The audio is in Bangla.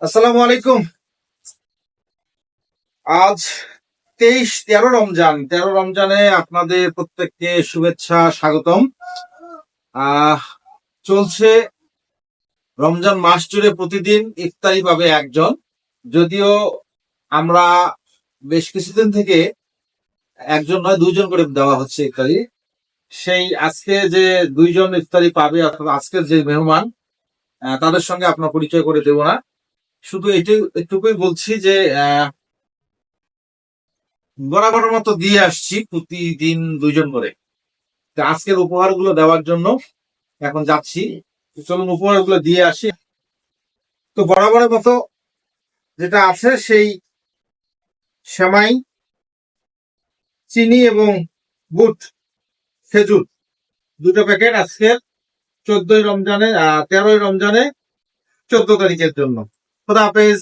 আসসালামু আলাইকুম। আজ 13 রমজানে আপনাদের প্রত্যেককে শুভেচ্ছা, স্বাগতম। আহ চলছে রমজান মাস জুড়ে প্রতিদিন ইফতারি পাবে একজন। যদিও আমরা বেশ কিছুদিন থেকে একজন নয়, দুইজন করে দেওয়া হচ্ছে ইফতারি। সেই আজকে যে দুইজন ইফতারি পাবে, অর্থাৎ আজকের যে মেহমান, তাদের সঙ্গে আপনার পরিচয় করে দেব না। শুধু এটুকুই বলছি যে বরাবর মতো দিয়ে আসছি প্রতিদিন দুইজন করে। তো আজকের উপহারগুলো দেওয়ার জন্য এখন যাচ্ছি। তো চলুন উপহারগুলো দিয়ে আসি। তো বরাবরের মতো যেটা আছে সেই সেমাই, চিনি এবং বুট, খেজুর, দুটো প্যাকেট আজকের 14ই রমজানে 13ই রমজানে 14 তারিখের জন্য। খোদা হাফেজ।